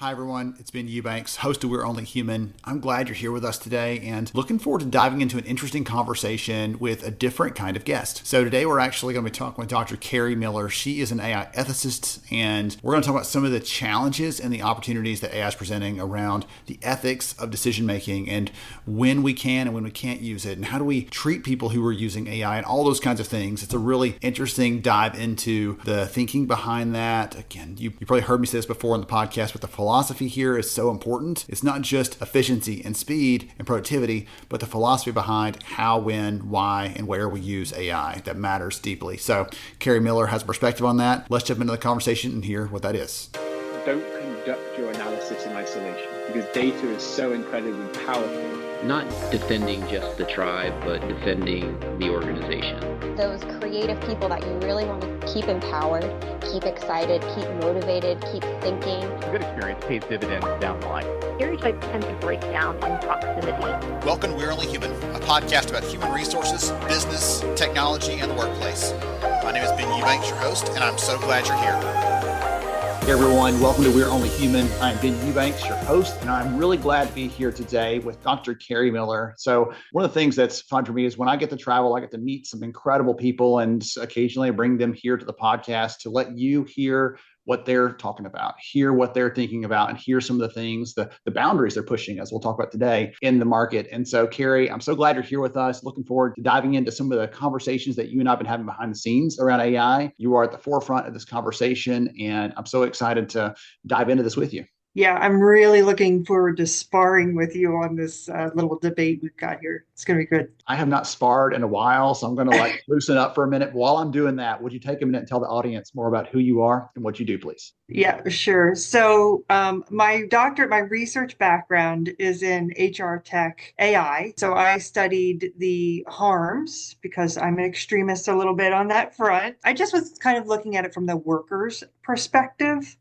Hi everyone, it's Ben Eubanks, host of We're Only Human. I'm glad you're here with us today and looking forward to diving into an interesting conversation with a different kind of guest. So today we're actually going to be talking with Dr. Cari Miller. She is an AI ethicist, and we're going to talk about some of the challenges and the opportunities that AI is presenting around the ethics of decision making and when we can and when we can't use it, and how do we treat people who are using AI and all those kinds of things. It's a really interesting dive into the thinking behind that. Again, you probably heard me say this before in the podcast, but the philosophy here is so important. It's not just efficiency and speed and productivity, but the philosophy behind how, when, why, and where we use AI that matters deeply. So Cari Miller has a perspective on that. Let's jump into the conversation and hear what that is. Don't conduct your analysis in isolation because data is so incredibly powerful. Not defending just the tribe, but defending the organization. Those creative people that you really want to keep empowered, keep excited, keep motivated, keep thinking. A good experience pays dividends down the line. Stereotypes tend to break down in proximity. Welcome to We're Only Human, a podcast about human resources, business, technology, and the workplace. My name is Ben Eubanks, your host, and I'm so glad you're here. Hey everyone, welcome to We're Only Human. I'm Ben Eubanks, your host, and I'm really glad to be here today with Dr. Cari Miller. So one of the things that's fun for me is when I get to travel, I get to meet some incredible people, and occasionally I bring them here to the podcast to let you hear what they're talking about, hear what they're thinking about, and hear some of the things, the boundaries they're pushing, as we'll talk about today, in the market. And so, Cari, I'm so glad you're here with us. Looking forward to diving into some of the conversations that you and I have been having behind the scenes around AI. You are at the forefront of this conversation, and I'm so excited to dive into this with you. Yeah, I'm really looking forward to sparring with you on this little debate we've got here. It's going to be good. I have not sparred in a while, so I'm going to loosen up for a minute. While I'm doing that, would you take a minute and tell the audience more about who you are and what you do, please? Yeah, sure. So my research background is in HR tech AI. So I studied the harms because I'm an extremist a little bit on that front. I just was kind of looking at it from the workers' perspective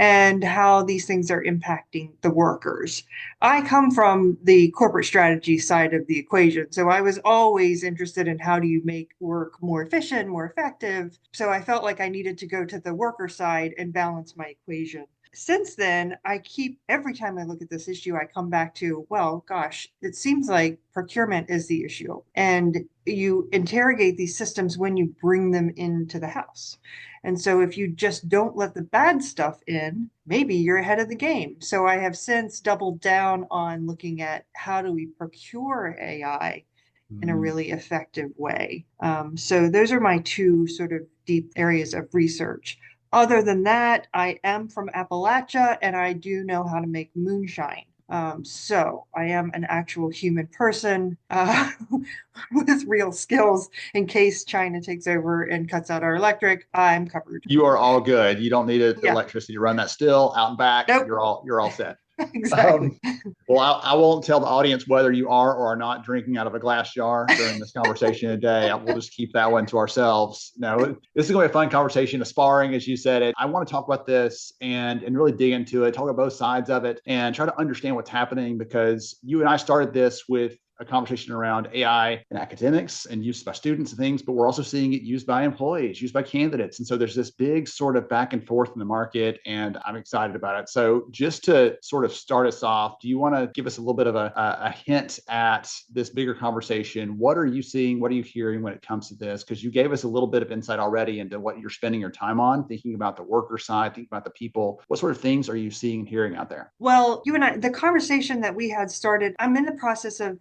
and how these things are impacting the workers. I come from the corporate strategy side of the equation. So I was always interested in how do you make work more efficient, more effective. So I felt like I needed to go to the worker side and balance my equation. Since then, every time I look at this issue, I come back to, well, gosh, it seems like procurement is the issue. And you interrogate these systems when you bring them into the house. And so if you just don't let the bad stuff in, maybe you're ahead of the game. So I have since doubled down on looking at how do we procure AI in a really effective way. So those are my two sort of deep areas of research. Other than that, I am from Appalachia and I do know how to make moonshine. So I am an actual human person with real skills. In case China takes over and cuts out our electric, I'm covered. You are all good. You don't need electricity to run that still, out and back. Nope. You're all set. Exactly. Well, I won't tell the audience whether you are or are not drinking out of a glass jar during this conversation today. We'll just keep that one to ourselves. No, this is going to be a fun conversation, a sparring, as you said it. I want to talk about this and really dig into it, talk about both sides of it, and try to understand what's happening, because you and I started this with a conversation around AI and academics and used by students and things, but we're also seeing it used by employees, used by candidates. And so there's this big sort of back and forth in the market, and I'm excited about it. So just to sort of start us off, do you want to give us a little bit of a hint at this bigger conversation? What are you seeing? What are you hearing when it comes to this? Because you gave us a little bit of insight already into what you're spending your time on, thinking about the worker side, thinking about the people. What sort of things are you seeing and hearing out there? Well, you and I, the conversation that we had started, I'm in the process of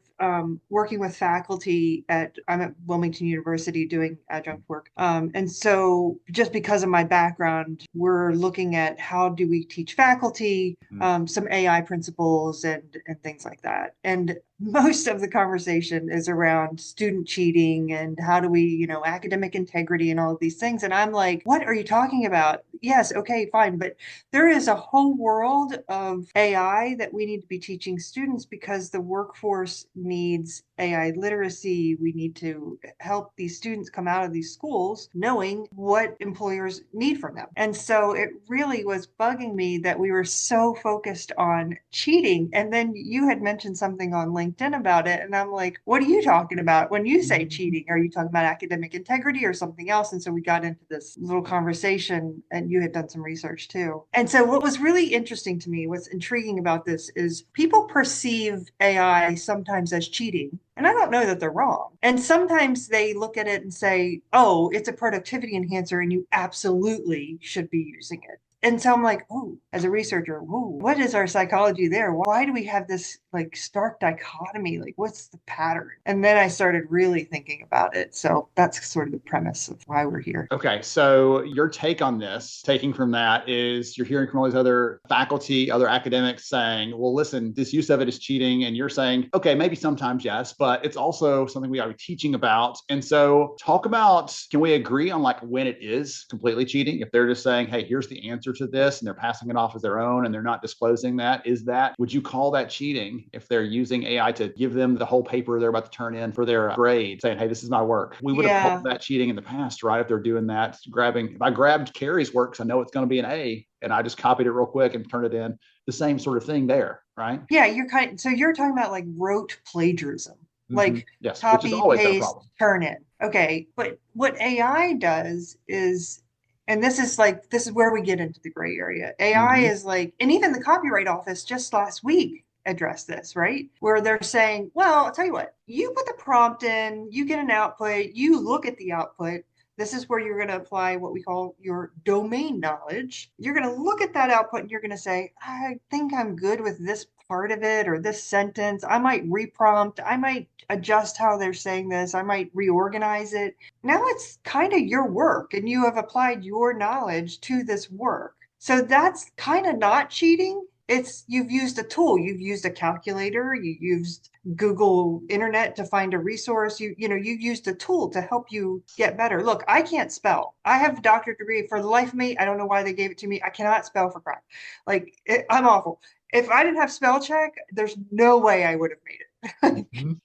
working with faculty I'm at Wilmington University doing adjunct work. And so just because of my background, we're looking at how do we teach faculty some AI principles and things like that. And most of the conversation is around student cheating and how do we, academic integrity and all of these things. And I'm like, what are you talking about? Yes, okay, fine. But there is a whole world of AI that we need to be teaching students because the workforce needs AI literacy. We need to help these students come out of these schools knowing what employers need from them. And so it really was bugging me that we were so focused on cheating. And then you had mentioned something on LinkedIn LinkedIn about it. And I'm like, what are you talking about when you say cheating? Are you talking about academic integrity or something else? And so we got into this little conversation, and you had done some research too. And so what was really interesting to me, what's intriguing about this is people perceive AI sometimes as cheating. And I don't know that they're wrong. And sometimes they look at it and say, oh, it's a productivity enhancer and you absolutely should be using it. And so I'm like, oh, as a researcher, whoa, what is our psychology there? Why do we have this like stark dichotomy? Like, what's the pattern? And then I started really thinking about it. So that's sort of the premise of why we're here. Okay. So your take on this, taking from that, is you're hearing from all these other faculty, other academics saying, well, listen, this use of it is cheating. And you're saying, okay, maybe sometimes yes, but it's also something we ought to be teaching about. And so talk about, can we agree on like when it is completely cheating? If they're just saying, hey, here's the answer to this, and they're passing it off as their own and they're not disclosing that, would you call that cheating if they're using AI to give them the whole paper they're about to turn in for their grade, saying, hey, this is my work? We would have called that cheating in the past, right? If they're doing that, if I grabbed Cari's work, because I know it's going to be an A, and I just copied it real quick and turned it in, the same sort of thing there, right? Yeah, you're talking about like rote plagiarism. Like yes, copy, paste, turn in. Okay, but what AI does is, and this is where we get into the gray area. AI is like, and even the Copyright Office just last week addressed this, right? Where they're saying, well, I'll tell you what, you put the prompt in, you get an output, you look at the output. This is where you're going to apply what we call your domain knowledge. You're going to look at that output and you're going to say, I think I'm good with this part of it or this sentence. I might reprompt. I might adjust how they're saying this. I might reorganize it. Now it's kind of your work and you have applied your knowledge to this work. So that's kind of not cheating. You've used a tool, you've used a calculator, you used Google Internet to find a resource, you've used a tool to help you get better. Look, I can't spell. I have a doctorate degree. For the life of me, I don't know why they gave it to me. I cannot spell for crap. I'm awful. If I didn't have spell check, there's no way I would have made it.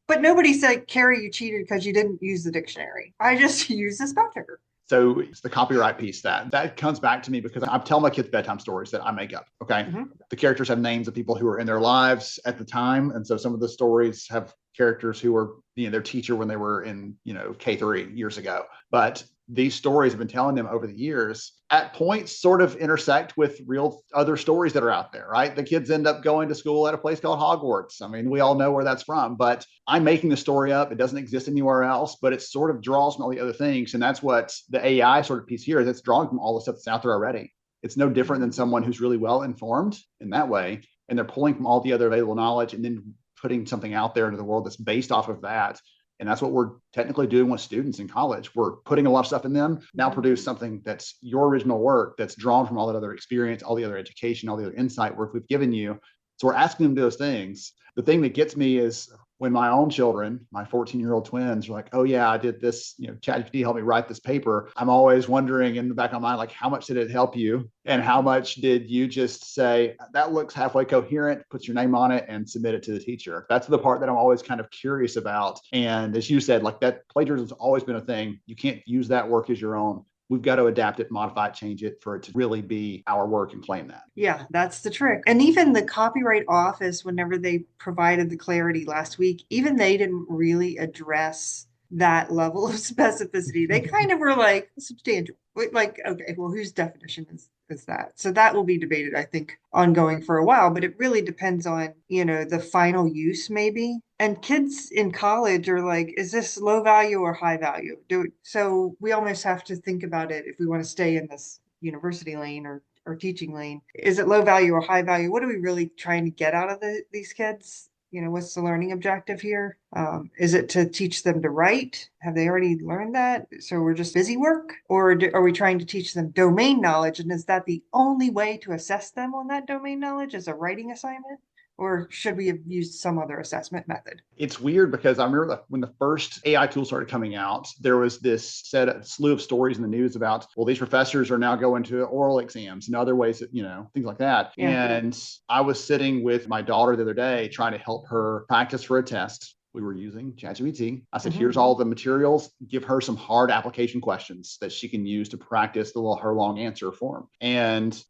But nobody said, Cari, you cheated because you didn't use the dictionary. I just used the spell checker. So it's the copyright piece that comes back to me because I'm telling my kids bedtime stories that I make up. Okay. The characters have names of people who were in their lives at the time. And so some of the stories have characters who were, their teacher when they were in, K3 years ago. But these stories I've been telling them over the years at points sort of intersect with real other stories that are out there, right? The kids end up going to school at a place called Hogwarts. I mean, we all know where that's from, but I'm making the story up. It doesn't exist anywhere else, but it sort of draws from all the other things. And that's what the AI sort of piece here is. It's drawing from all the stuff that's out there already. It's no different than someone who's really well informed in that way. And they're pulling from all the other available knowledge and then putting something out there into the world that's based off of that. And that's what we're technically doing with students in college. We're putting a lot of stuff in them, now produce something that's your original work that's drawn from all that other experience, all the other education, all the other insight work we've given you. So we're asking them to do those things. The thing that gets me is when my own children, my 14-year-old twins, are like, oh yeah, I did this, ChatGPT helped me write this paper. I'm always wondering in the back of my mind, like, how much did it help you? And how much did you just say, that looks halfway coherent, put your name on it and submit it to the teacher? That's the part that I'm always kind of curious about. And as you said, like that plagiarism has always been a thing. You can't use that work as your own. We've got to adapt it, modify it, change it for it to really be our work and claim that. Yeah, that's the trick. And even the Copyright Office, whenever they provided the clarity last week, even they didn't really address that level of specificity. They kind of were like substantial. Like, okay, well, whose definition is that? So that will be debated, I think, ongoing for a while, but it really depends on, the final use maybe. And kids in college are like, is this low value or high value? So we almost have to think about it if we want to stay in this university lane or teaching lane. Is it low value or high value? What are we really trying to get out of these kids? What's the learning objective here? Is it to teach them to write? Have they already learned that? So we're just busy work? Or are we trying to teach them domain knowledge? And is that the only way to assess them on that domain knowledge as a writing assignment? Or should we have used some other assessment method? It's weird because I remember when the first AI tool started coming out, there was this slew of stories in the news about, well, these professors are now going to oral exams and other ways that, things like that. Yeah. And I was sitting with my daughter the other day trying to help her practice for a test. we were using ChatGPT. I said, Mhm. here's all the materials. Give her some hard application questions that she can use to practice her long answer form. And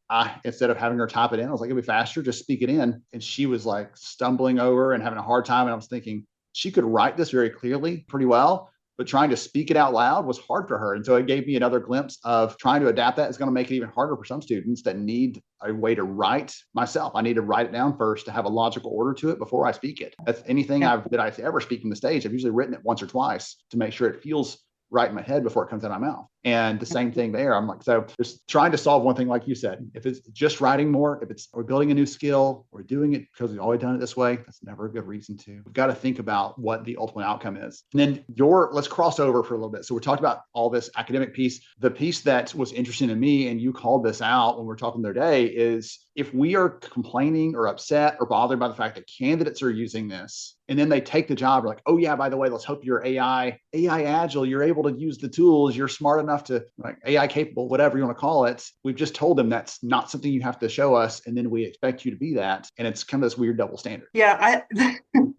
instead of having her type it in, I was like, it'll be faster, just speak it in. And she was like stumbling over and having a hard time. And I was thinking, she could write this very clearly, pretty well, but trying to speak it out loud was hard for her. And so it gave me another glimpse of trying to adapt that is going to make it even harder for some students that need a way to write myself. I need to write it down first to have a logical order to it before I speak it. That's anything that I ever speak from the stage. I've usually written it once or twice to make sure it feels right in my head before it comes out of my mouth. And the same thing there. I'm like, so just trying to solve one thing, like you said, if it's just writing more, if we're building a new skill, we're doing it because we've always done it this way, that's never a good reason to. We've got to think about what the ultimate outcome is. And then let's cross over for a little bit. So we talked about all this academic piece. The piece that was interesting to me, and you called this out when we were talking the other day, is if we are complaining or upset or bothered by the fact that candidates are using this, and then they take the job, we're like, oh yeah, by the way, let's hope you're AI agile, you're able to use the tools, you're smart enough to, like, AI capable, whatever you want to call it. We've just told them that's not something you have to show us, and then we expect you to be that. And it's kind of this weird double standard. Yeah,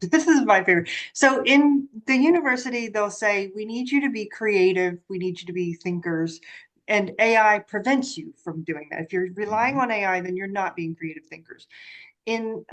this is my favorite. So in the university, they'll say, we need you to be creative, we need you to be thinkers. And AI prevents you from doing that. If you're relying on AI, then you're not being creative thinkers. In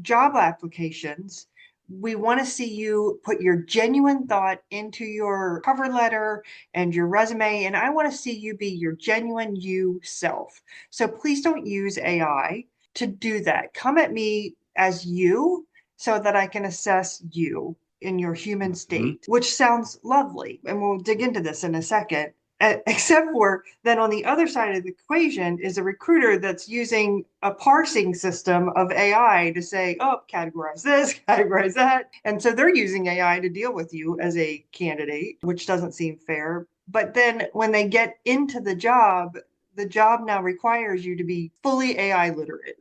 job applications, we want to see you put your genuine thought into your cover letter and your resume. And I want to see you be your genuine you self. So please don't use AI to do that. Come at me as you so that I can assess you in your human state, which sounds lovely. And we'll dig into this in a second. Except for then on the other side of the equation is a recruiter that's using a parsing system of AI to say, oh, categorize this, categorize that. And so they're using AI to deal with you as a candidate, which doesn't seem fair. But then when they get into the job now requires you to be fully AI literate.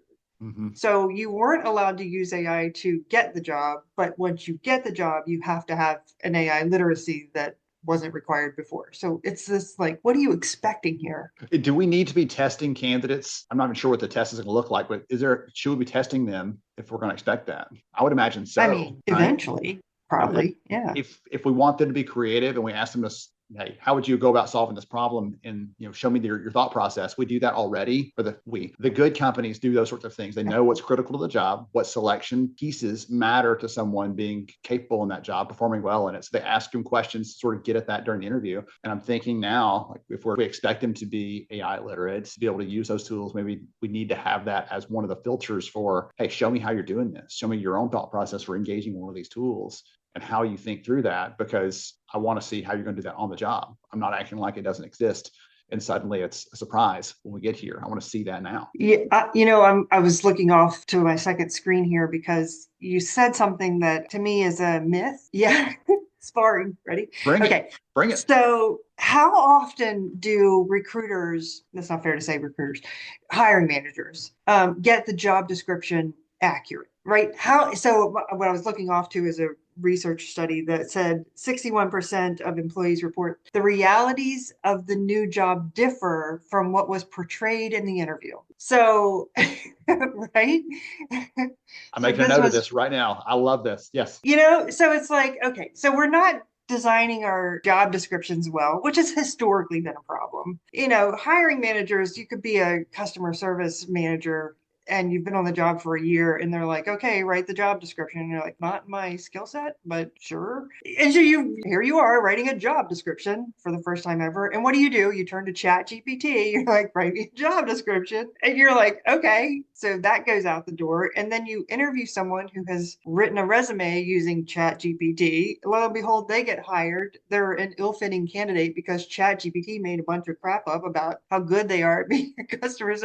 So you weren't allowed to use AI to get the job, but once you get the job, you have to have an AI literacy that wasn't required before. So it's this, like, what are you expecting here? Do we need to be testing candidates? I'm not even sure what the test is going to look like, but should we be testing them if we're going to expect that? I would imagine so. I mean, eventually, probably, yeah. If we want them to be creative and we ask them to, hey, how would you go about solving this problem? And show me your thought process. We do that already. For the good companies do those sorts of things. They know what's critical to the job, what selection pieces matter to someone being capable in that job, performing well in it. So they ask them questions to sort of get at that during the interview. And I'm thinking now, like, if we expect them to be AI literate, to be able to use those tools, maybe we need to have that as one of the filters for, hey, show me how you're doing this. Show me your own thought process for engaging one of these tools and how you think through that, because I want to see how you're going to do that on the job. I'm not acting like it doesn't exist and suddenly it's a surprise when we get here. I want to see that now. Yeah, I was looking off to my second screen here because you said something that to me is a myth. Yeah, sparring. Ready? Bring it. So how often do recruiters, that's not fair to say recruiters, hiring managers, get the job description accurate? Right? So what I was looking off to is a research study that said 61% of employees report the realities of the new job differ from what was portrayed in the interview. So, right? I'm making a note of this right now. I love this. Yes. So it's like, okay, so we're not designing our job descriptions well, which has historically been a problem. Hiring managers, you could be a customer service manager and you've been on the job for a year and they're like, okay, write the job description. And you're like, not my skill set, but sure. And so here you are writing a job description for the first time ever. And what do? You turn to ChatGPT. You're like, write me a job description. And you're like, okay. So that goes out the door. And then you interview someone who has written a resume using ChatGPT. Lo and behold, they get hired. They're an ill-fitting candidate because ChatGPT made a bunch of crap up about how good they are at being a customer.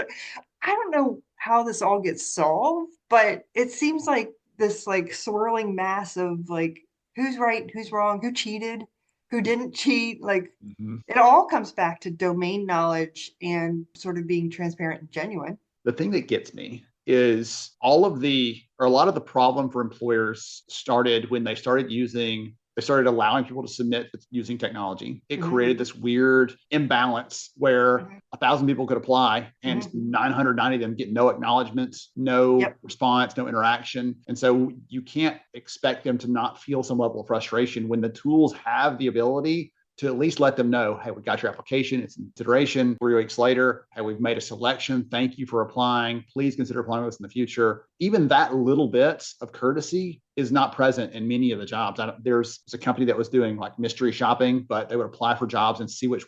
I don't know how this all gets solved, but it seems like this like swirling mass of like who's right, who's wrong, who cheated, who didn't cheat. Like it all comes back to domain knowledge and sort of being transparent and genuine. The thing that gets me is a lot of the problem for employers started when they started using They started allowing people to submit using technology. It created this weird imbalance where 1,000 people could apply and 990 of them get no acknowledgement, no response, no interaction. And so you can't expect them to not feel some level of frustration when the tools have the ability to at least let them know, hey, we got your application. It's in consideration. 3 weeks later, hey, we've made a selection. Thank you for applying. Please consider applying with us in the future. Even that little bit of courtesy is not present in many of the jobs. There's a company that was doing like mystery shopping, but they would apply for jobs and see which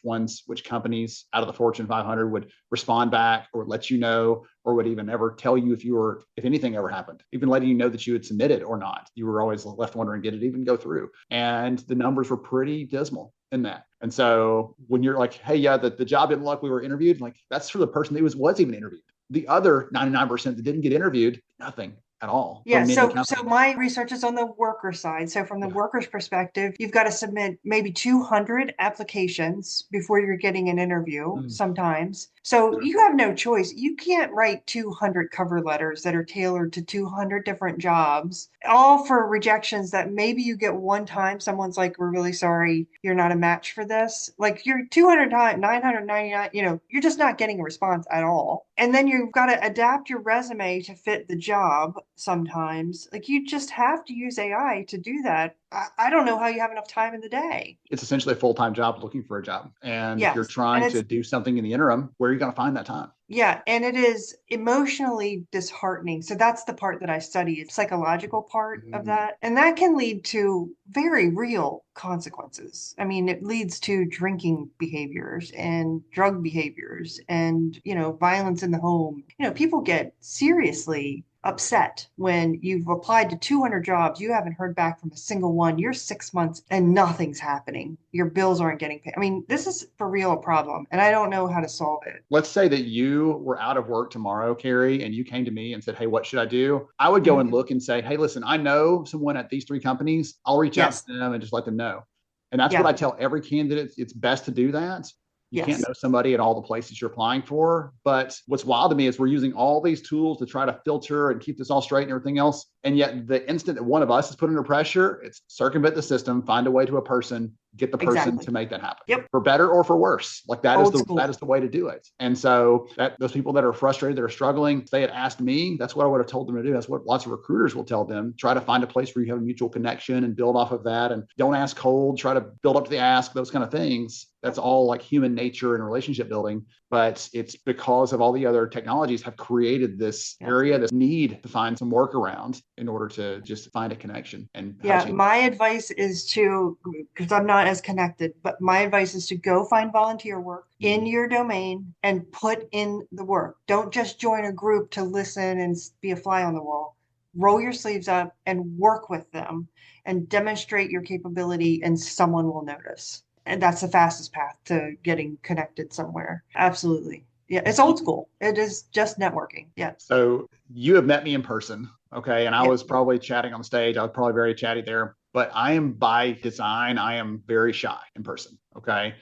companies out of the Fortune 500 would respond back or let you know, or would even ever tell you if anything ever happened, even letting you know that you had submitted or not. You were always left wondering, did it even go through? And the numbers were pretty dismal in that. And so when you're like, hey, yeah, the job didn't look, we were interviewed, like that's for the person that was even interviewed. The other 99% that didn't get interviewed, nothing at all. Yeah. So my research is on the worker side. So from the worker's perspective, you've got to submit maybe 200 applications before you're getting an interview sometimes. So you have no choice. You can't write 200 cover letters that are tailored to 200 different jobs, all for rejections that maybe you get one time. Someone's like, we're really sorry, you're not a match for this. Like you're 200 times, 999, you're just not getting a response at all. And then you've got to adapt your resume to fit the job sometimes. Like you just have to use AI to do that. I don't know how you have enough time in the day. It's essentially a full-time job looking for a job. And you're trying to do something in the interim. Where are you going to find that time? Yeah. And it is emotionally disheartening. So that's the part that I study, the psychological part of that. And that can lead to very real consequences. I mean, it leads to drinking behaviors and drug behaviors and, violence in the home. People get seriously upset when you've applied to 200 jobs, you haven't heard back from a single one. You're 6 months and nothing's happening. Your bills aren't getting paid. I mean, this is for real a problem, and I don't know how to solve it. Let's say that you were out of work tomorrow, Cari, and you came to me and said, hey, what should I do? I would go and look and say, hey, listen, I know someone at these 3 companies. I'll reach out to them and just let them know. And that's what I tell every candidate. It's best to do that. You can't know somebody at all the places you're applying for. But what's wild to me is we're using all these tools to try to filter and keep this all straight and everything else. And yet the instant that one of us is put under pressure, it's circumvent the system, find a way to a person, get the person to make that happen. For better or for worse. Like that is the way to do it. And so those people that are frustrated, that are struggling, if they had asked me, that's what I would have told them to do. That's what lots of recruiters will tell them. Try to find a place where you have a mutual connection and build off of that. And don't ask cold, try to build up to the ask, those kind of things. That's all like human nature and relationship building. But it's because of all the other technologies have created this area, this need to find some workaround in order to just find a connection. And my advice is to, because I'm not as connected, but my advice is to go find volunteer work in your domain and put in the work. Don't just join a group to listen and be a fly on the wall. Roll your sleeves up and work with them and demonstrate your capability, and someone will notice. And that's the fastest path to getting connected somewhere. Absolutely. Yeah, it's old school. It is just networking. Yeah. So you have met me in person, okay? And I was probably chatting on stage. I was probably very chatty there. But I am by design, I am very shy in person, okay?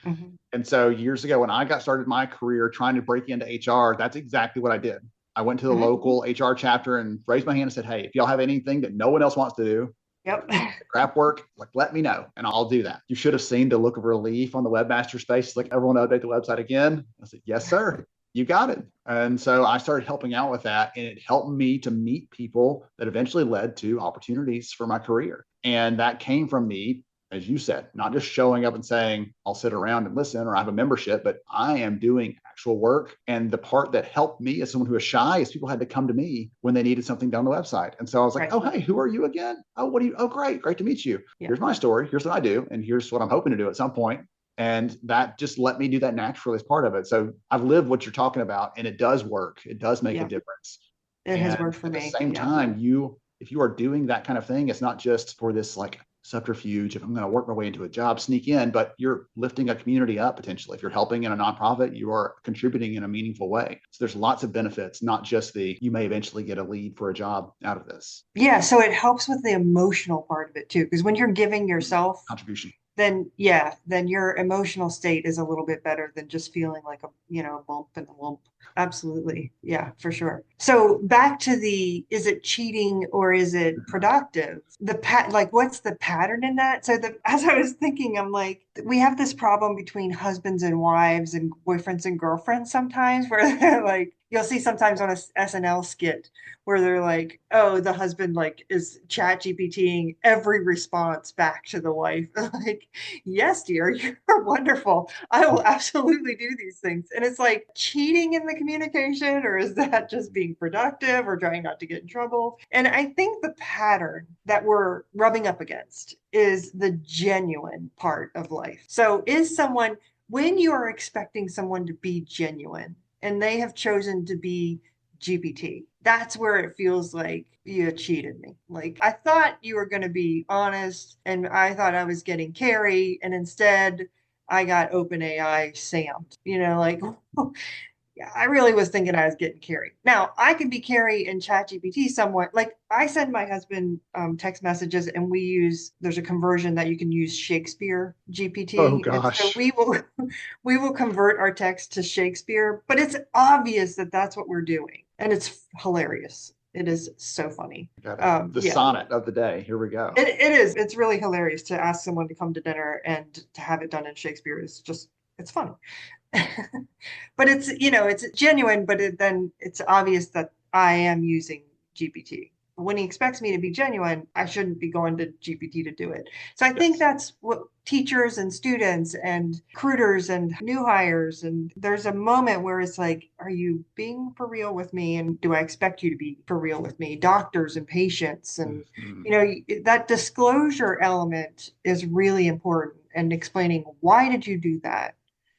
And so years ago when I got started my career trying to break into HR, that's exactly what I did. I went to the local HR chapter and raised my hand and said, hey, if y'all have anything that no one else wants to do, crap work, like let me know and I'll do that. You should have seen the look of relief on the webmaster's face. Like, everyone update the website again. I said, yes, sir. You got it. And so I started helping out with that, and it helped me to meet people that eventually led to opportunities for my career. And that came from me, as you said, not just showing up and saying, I'll sit around and listen, or I have a membership, but I am doing actual work. And the part that helped me as someone who was shy is people had to come to me when they needed something done on the website. And so I was like, oh, hey, who are you again? Oh, what do you? Oh, great to meet you. Here's my story. Here's what I do. And here's what I'm hoping to do at some point. And that just let me do that naturally as part of it. So I've lived what you're talking about, and it does work. It does make a difference. It has worked for me. At the same time, if you are doing that kind of thing, it's not just for this like subterfuge, if I'm going to work my way into a job, sneak in, but you're lifting a community up potentially. If you're helping in a nonprofit, you are contributing in a meaningful way. So there's lots of benefits, not just you may eventually get a lead for a job out of this. Yeah. So it helps with the emotional part of it too, because when you're giving yourself contribution. then your emotional state is a little bit better than just feeling like a bump in the lump. Absolutely. Yeah, for sure. So back to is it cheating or is it productive? Like what's the pattern in that? So as I was thinking, I'm like, we have this problem between husbands and wives and boyfriends and girlfriends sometimes where they're like, you'll see sometimes on a SNL skit where they're like, oh, the husband like is chat GPTing every response back to the wife. Like, yes, dear, you're wonderful. I will absolutely do these things. And it's like cheating in the communication, or is that just being productive or trying not to get in trouble? And I think the pattern that we're rubbing up against is the genuine part of life. So when you are expecting someone to be genuine and they have chosen to be GPT, that's where it feels like you cheated me. Like I thought you were going to be honest and I thought I was getting Cari, and instead I got OpenAI Sam. Like yeah, I really was thinking I was getting Cari. Now I can be Cari in ChatGPT somewhat. Like I send my husband text messages, and there's a conversion that you can use Shakespeare GPT. Oh And so gosh. we will convert our text to Shakespeare, but it's obvious that that's what we're doing, and it's hilarious. It is so funny. The sonnet of the day. Here we go. It is. It's really hilarious to ask someone to come to dinner and to have it done in Shakespeare. It's funny. But it's genuine, but then it's obvious that I am using GPT. When he expects me to be genuine, I shouldn't be going to GPT to do it. So I think that's what teachers and students and recruiters and new hires, and there's a moment where it's like, are you being for real with me? And do I expect you to be for real with me? Doctors and patients. And, that disclosure element is really important, and explaining, why did you do that?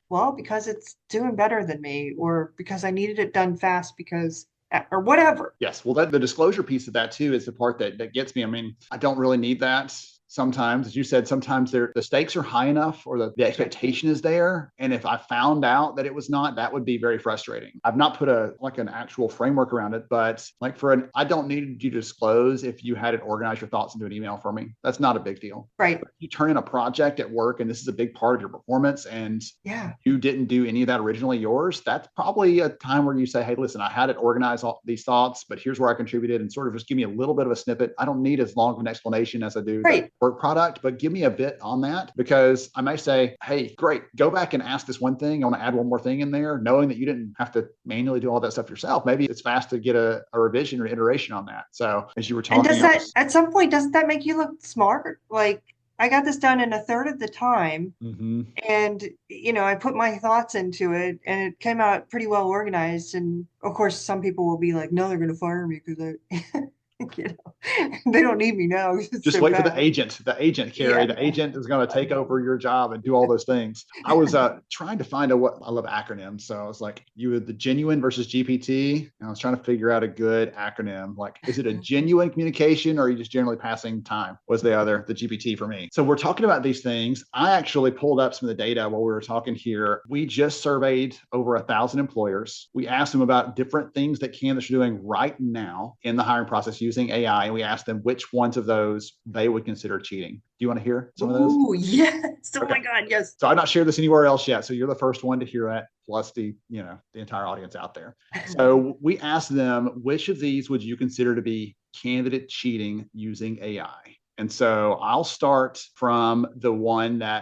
Well, because it's doing better than me, or because I needed it done fast or whatever. Yes. Well, the disclosure piece of that too is the part that gets me. I mean, I don't really need that. Sometimes, as you said, sometimes the stakes are high enough, or the expectation is there. And if I found out that it was not, that would be very frustrating. I've not put an actual framework around it, but like I don't need you to disclose if you had it organize your thoughts into an email for me. That's not a big deal. Right. But if you turn in a project at work and this is a big part of your performance, and you didn't do any of that originally yours, that's probably a time where you say, hey, listen, I had it organize all these thoughts, but here's where I contributed, and sort of just give me a little bit of a snippet. I don't need as long of an explanation as I do. Right. Work product, but give me a bit on that, because I may say, hey, great, go back and ask this one thing. I want to add one more thing in there, knowing that you didn't have to manually do all that stuff yourself. Maybe it's fast to get a revision or iteration on that. So as you were talking, at some point, doesn't that make you look smart? Like, I got this done in a third of the time, and I put my thoughts into it, and it came out pretty well organized. And of course, some people will be like, no, they're going to fire me because they don't need me now. Just wait for the agent, Cari. The agent is going to take over your job and do all those things. I was trying to find I love acronyms. So I was like, you were the genuine versus GPT. And I was trying to figure out a good acronym. Like, is it a genuine communication, or are you just generally passing time? Was the GPT for me. So we're talking about these things. I actually pulled up some of the data while we were talking here. We just surveyed over 1,000 employers. We asked them about different things that candidates are doing right now in the hiring process using AI, and we asked them which ones of those they would consider cheating. Do you want to hear some of those? Oh, yes. Oh, my God, yes. So I've not shared this anywhere else yet. So you're the first one to hear that, plus the entire audience out there. So we asked them, which of these would you consider to be candidate cheating using AI? And so I'll start from the bottom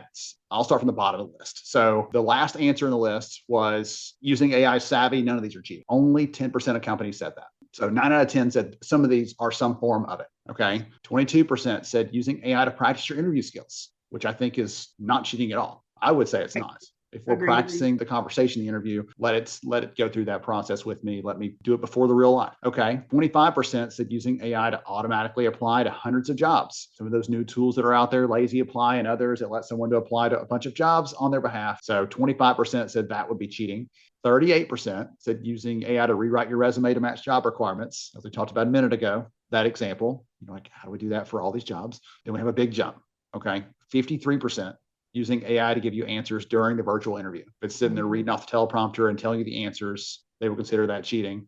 of the list. So the last answer in the list was using AI savvy. None of these are cheating. Only 10% of companies said that. So 9 out of 10 said some of these are some form of it. Okay. 22% said using AI to practice your interview skills, which I think is not cheating at all. I would say it's not. If we're practicing the conversation, the interview, let it go through that process with me. Let me do it before the real life. Okay. 25% said using AI to automatically apply to hundreds of jobs. Some of those new tools that are out there, Lazy Apply and others, that let someone to apply to a bunch of jobs on their behalf. So 25% said that would be cheating. 38% said using AI to rewrite your resume to match job requirements. As we talked about a minute ago, that example, like, how do we do that for all these jobs? Then we have a big jump. Okay. 53% using AI to give you answers during the virtual interview. If it's sitting there reading off the teleprompter and telling you the answers, they will consider that cheating.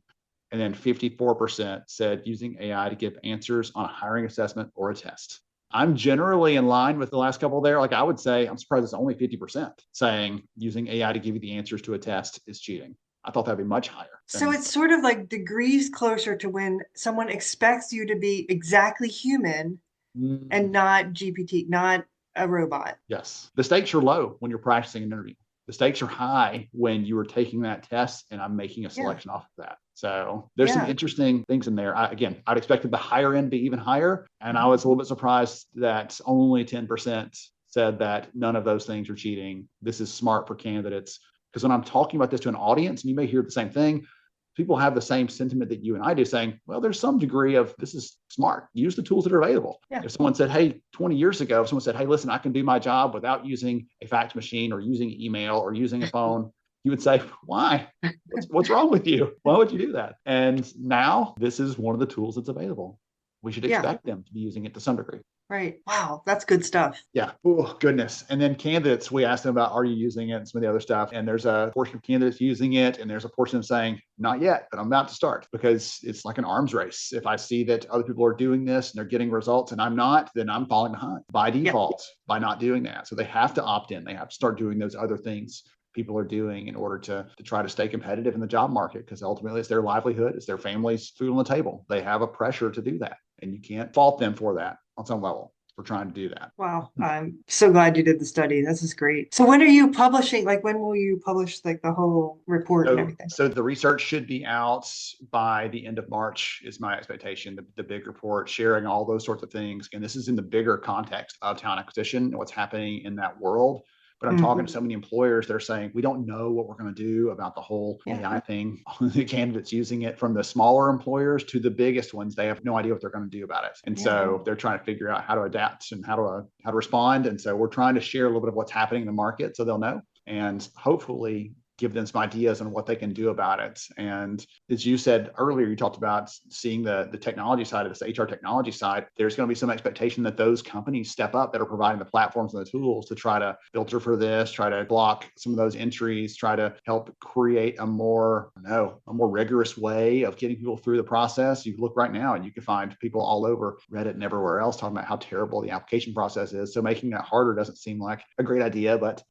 And then 54% said using AI to give answers on a hiring assessment or a test. I'm generally in line with the last couple there. Like I would say, I'm surprised it's only 50% saying using AI to give you the answers to a test is cheating. I thought that'd be much higher. So it's sort of like degrees closer to when someone expects you to be exactly human and not GPT, not a robot. Yes. The stakes are low when you're practicing an interview. The stakes are high when you are taking that test and I'm making a selection off of that. So there's some interesting things in there. I'd expected the higher end to be even higher. And I was a little bit surprised that only 10% said that none of those things are cheating. This is smart for candidates. Because when I'm talking about this to an audience, and you may hear the same thing, people have the same sentiment that you and I do, saying, well, there's some degree of this is smart. Use the tools that are available. Yeah. If someone said, hey, 20 years ago, if someone said, hey, listen, I can do my job without using a fax machine or using email or using a phone, you would say, why? What's wrong with you? Why would you do that? And now this is one of the tools that's available. We should expect them to be using it to some degree. Right. Wow. That's good stuff. Yeah. Oh, goodness. And then candidates, we asked them about, are you using it and some of the other stuff? And there's a portion of candidates using it. And there's a portion of saying, not yet, but I'm about to start, because it's like an arms race. If I see that other people are doing this and they're getting results and I'm not, then I'm falling behind by default by not doing that. So they have to opt in. They have to start doing those other things people are doing in order to try to stay competitive in the job market, because ultimately it's their livelihood, it's their family's food on the table. They have a pressure to do that. And you can't fault them for that on some level. For trying to do that. Wow. I'm so glad you did the study. This is great. So when are you publishing? Like when will you publish like the whole report and everything? So the research should be out by the end of March is my expectation, the big report sharing all those sorts of things. And this is in the bigger context of talent acquisition and what's happening in that world. But I'm talking to so many employers that are saying, we don't know what we're going to do about the whole AI thing. The candidates using it, from the smaller employers to the biggest ones, they have no idea what they're going to do about it. And so they're trying to figure out how to adapt and how to respond. And so we're trying to share a little bit of what's happening in the market so they'll know, and hopefully give them some ideas on what they can do about it. And as you said earlier, you talked about seeing the technology side of this, HR technology side. There's going to be some expectation that those companies step up that are providing the platforms and the tools to try to filter for this, try to block some of those entries, try to help create a more rigorous way of getting people through the process. You look right now and you can find people all over Reddit and everywhere else talking about how terrible the application process is. So making that harder doesn't seem like a great idea, but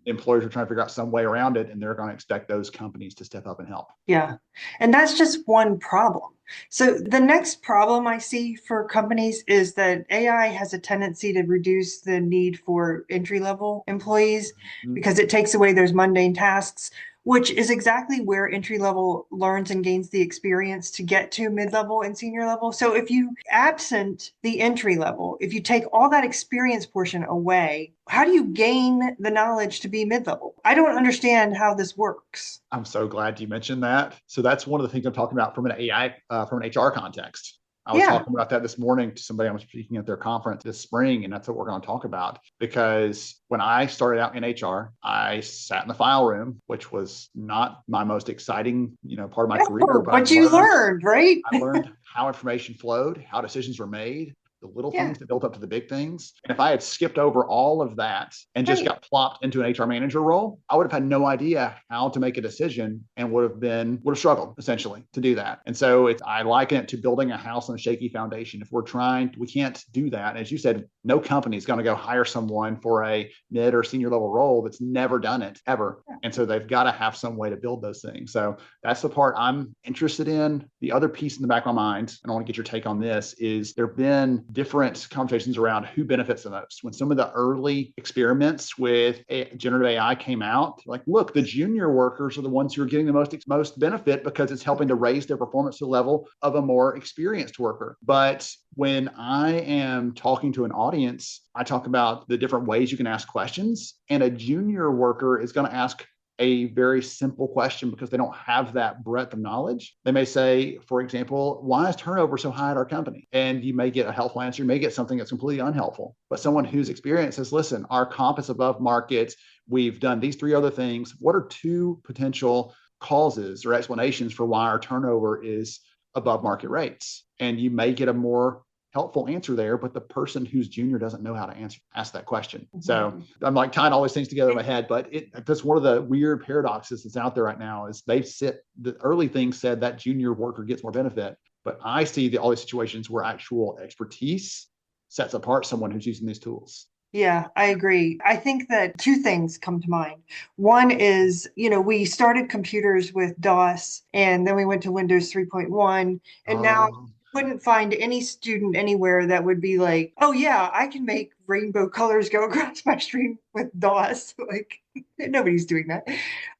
employers are trying to figure out some way around it, and they're going to expect those companies to step up and help. Yeah. And that's just one problem. So the next problem I see for companies is that AI has a tendency to reduce the need for entry-level employees because it takes away those mundane tasks, which is exactly where entry-level learns and gains the experience to get to mid-level and senior level. So if you absent the entry level, if you take all that experience portion away, how do you gain the knowledge to be mid-level? I don't understand how this works. I'm so glad you mentioned that. So that's one of the things I'm talking about from an from an HR context. I was talking about that this morning to somebody I was speaking at their conference this spring, and that's what we're going to talk about. Because when I started out in HR, I sat in the file room, which was not my most exciting, part of my career. But you learned, right? I learned how information flowed, how decisions were made, the little things that built up to the big things. And if I had skipped over all of that and just got plopped into an HR manager role, I would have had no idea how to make a decision and would have struggled essentially to do that. And so I liken it to building a house on a shaky foundation. If we can't do that. As you said, no company is going to go hire someone for a mid or senior level role that's never done it ever. And so they've got to have some way to build those things. So that's the part I'm interested in. The other piece in the back of my mind, and I want to get your take on this, is there have been different conversations around who benefits the most. When some of the early experiments with generative AI came out, like, look, the junior workers are the ones who are getting the most benefit because it's helping to raise their performance to the level of a more experienced worker. But when I am talking to an audience, I talk about the different ways you can ask questions, and a junior worker is going to ask a very simple question because they don't have that breadth of knowledge. They may say, for example, why is turnover so high at our company? And you may get a helpful answer, you may get something that's completely unhelpful. But someone who's experienced says, listen, our comp is above market. We've done these 3 other things. What are 2 potential causes or explanations for why our turnover is above market rates? And you may get a more helpful answer there, but the person who's junior doesn't know how to ask that question. So I'm like tying all these things together in my head, but that's one of the weird paradoxes that's out there right now is the early things said that junior worker gets more benefit, but I see all these situations where actual expertise sets apart someone who's using these tools. Yeah, I agree. I think that two things come to mind. One is, we started computers with DOS and then we went to Windows 3.1, and now Oh, couldn't find any student anywhere that would be like, oh yeah, I can make rainbow colors go across my screen with DOS. Like nobody's doing that.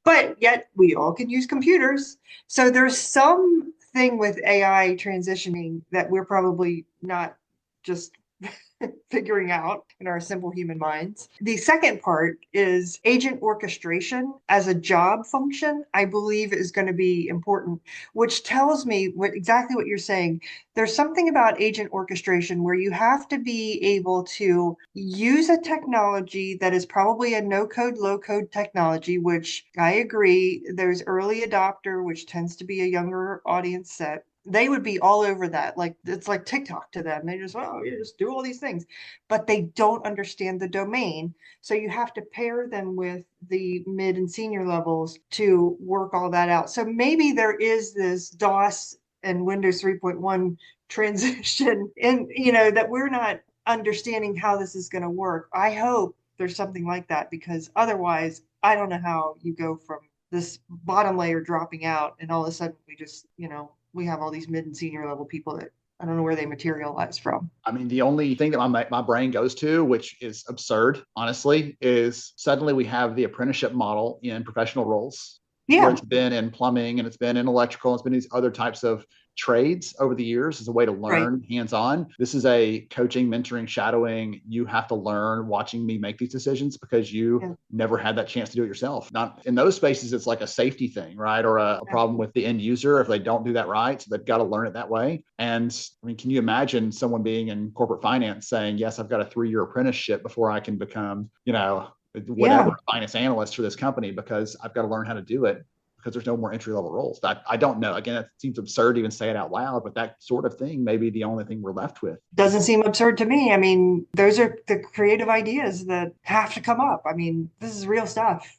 But yet we all can use computers. So there's something with AI transitioning that we're probably not just figuring out in our simple human minds. The second part is agent orchestration as a job function, I believe is going to be important, which tells me exactly what you're saying. There's something about agent orchestration where you have to be able to use a technology that is probably a no-code, low-code technology, which I agree, there's early adopter, which tends to be a younger audience set. They would be all over that. Like it's like TikTok to them. They just, oh, you just do all these things, but they don't understand the domain. So you have to pair them with the mid and senior levels to work all that out. So maybe there is this DOS and Windows 3.1 transition and, that we're not understanding how this is going to work. I hope there's something like that, because otherwise I don't know how you go from this bottom layer dropping out and all of a sudden we just, we have all these mid and senior level people that I don't know where they materialize from. I mean, the only thing that my brain goes to, which is absurd, honestly, is suddenly we have the apprenticeship model in professional roles. Yeah. Where it's been in plumbing and it's been in electrical, and it's been these other types of trades over the years as a way to learn hands-on. This is a coaching, mentoring, shadowing. You have to learn watching me make these decisions because you never had that chance to do it yourself. Not in those spaces, it's like a safety thing, right? Or a problem with the end user if they don't do that right. So they've got to learn it that way. And I mean, can you imagine someone being in corporate finance saying, yes, I've got a 3-year apprenticeship before I can become, whatever finance analyst for this company because I've got to learn how to do it, because there's no more entry level roles. I don't know. Again, it seems absurd to even say it out loud, but that sort of thing may be the only thing we're left with. Doesn't seem absurd to me. I mean, those are the creative ideas that have to come up. I mean, this is real stuff.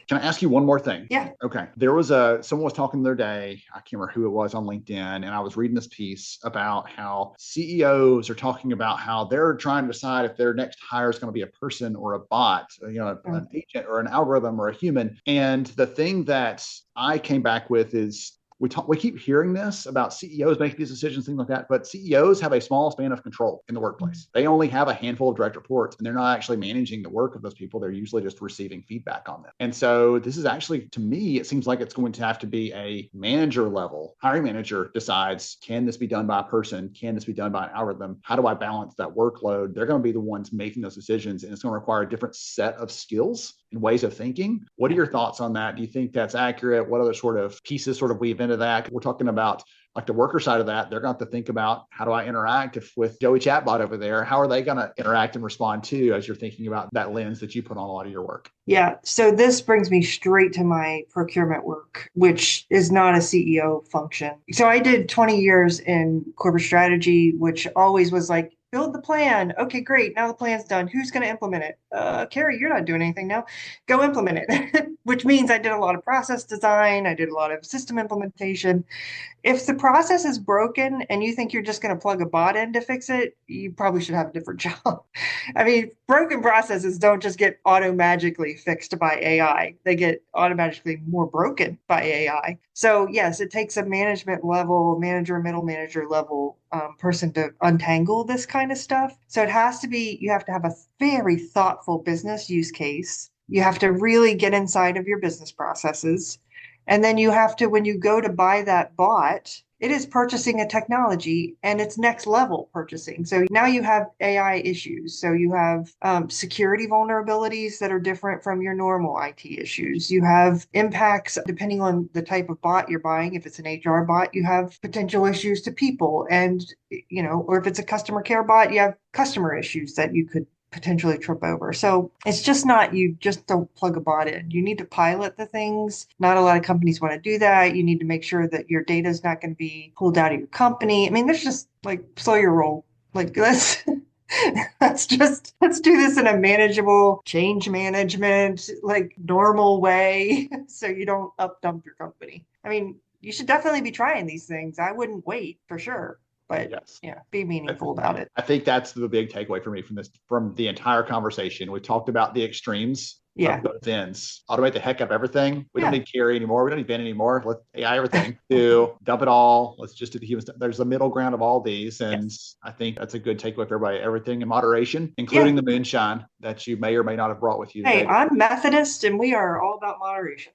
Can I ask you one more thing? Yeah. Okay. There was someone was talking the other day, I can't remember who it was on LinkedIn, and I was reading this piece about how CEOs are talking about how they're trying to decide if their next hire is going to be a person or a bot, an agent or an algorithm or a human. And the thing that I came back with is we keep hearing this about CEOs making these decisions, things like that, but CEOs have a small span of control in the workplace. They only have a handful of direct reports, and they're not actually managing the work of those people. They're usually just receiving feedback on them. And so this is actually, to me, it seems like it's going to have to be a manager level. Hiring manager decides, can this be done by a person? Can this be done by an algorithm? How do I balance that workload? They're going to be the ones making those decisions, and it's going to require a different set of skills and ways of thinking. What are your thoughts on that? Do you think that's accurate? What other sort of pieces sort of weave into that? We're talking about like the worker side of that. They're going to have to think about, how do I interact with Joey Chatbot over there? How are they going to interact and respond to, as you're thinking about that lens that you put on a lot of your work? Yeah. So this brings me straight to my procurement work, which is not a CEO function. So I did 20 years in corporate strategy, which always was like, build the plan. Okay, great. Now the plan's done. Who's going to implement it? Cari, you're not doing anything now. Go implement it, which means I did a lot of process design. I did a lot of system implementation. If the process is broken and you think you're just going to plug a bot in to fix it, you probably should have a different job. I mean, broken processes don't just get automatically fixed by AI. They get automatically more broken by AI. So yes, it takes a management level, manager, middle manager level person to untangle this kind of stuff. So it has to be, you have to have a very thoughtful business use case. You have to really get inside of your business processes. And then you have to, when you go to buy that bot, it is purchasing a technology and it's next level purchasing. So now you have AI issues. So you have security vulnerabilities that are different from your normal IT issues. You have impacts depending on the type of bot you're buying. If it's an HR bot, you have potential issues to people. And, or if it's a customer care bot, you have customer issues that you could potentially trip over. So it's just not, you just don't plug a bot in. You need to pilot the things. Not a lot of companies want to do that. You need to make sure that your data is not going to be pulled out of your company. I mean, there's just like, slow your roll. Like let's do this in a manageable change management, like normal way. So you don't up dump your company. I mean, you should definitely be trying these things. I wouldn't wait for sure. but Yes. yeah, be meaningful about it. I think that's the big takeaway for me from the entire conversation. We talked about the extremes Yeah. of both ends. Automate the heck out of everything. We don't Yeah. need Cari anymore. We don't need Ben anymore. Let AI everything. Do dump it all. Let's just do the human stuff. There's a middle ground of all these. And I think that's a good takeaway for everybody. Everything in moderation, including the moonshine that you may or may not have brought with you Hey, today. I'm Methodist and we are all about moderation.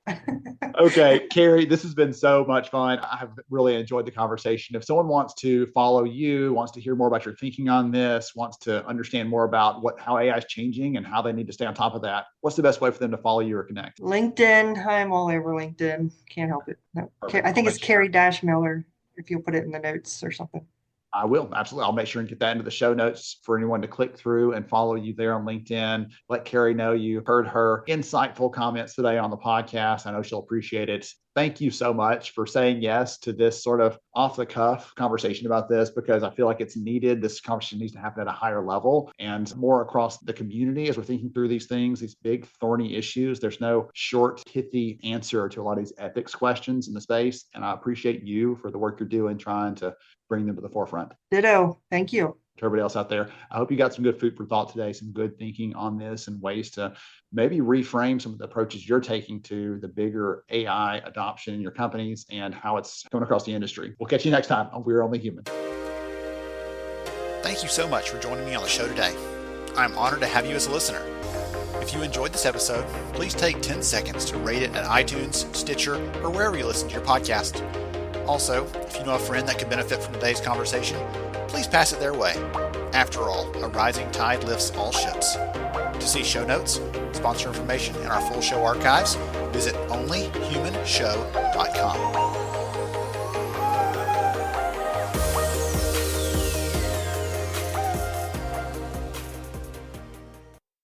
Okay, Cari, this has been so much fun. I've really enjoyed the conversation. If someone wants to follow you, wants to hear more about your thinking on this, wants to understand more about how AI is changing and how they need to stay on top of that, what's the best way for them to follow you or connect? LinkedIn. I'm all over LinkedIn. Can't help it. No. Perfect. I think it's Cari-Miller if you'll put it in the notes or something. I will. Absolutely. I'll make sure and get that into the show notes for anyone to click through and follow you there on LinkedIn. Let Cari know you heard her insightful comments today on the podcast. I know she'll appreciate it. Thank you so much for saying yes to this sort of off the cuff conversation about this, because I feel like it's needed. This conversation needs to happen at a higher level and more across the community as we're thinking through these things, these big thorny issues. There's no short, pithy answer to a lot of these ethics questions in the space. And I appreciate you for the work you're doing, trying to bring them to the forefront. Ditto. Thank you. To everybody else out there, I hope you got some good food for thought today, some good thinking on this and ways to maybe reframe some of the approaches you're taking to the bigger AI adoption in your companies and how it's coming across the industry. We'll catch you next time on We're Only Human. Thank you so much for joining me on the show today. I'm honored to have you as a listener. If you enjoyed this episode, please take 10 seconds to rate it at iTunes, Stitcher, or wherever you listen to your podcast. Also, if you know a friend that could benefit from today's conversation, please pass it their way. After all, a rising tide lifts all ships. To see show notes, sponsor information, and our full show archives, visit onlyhumanshow.com.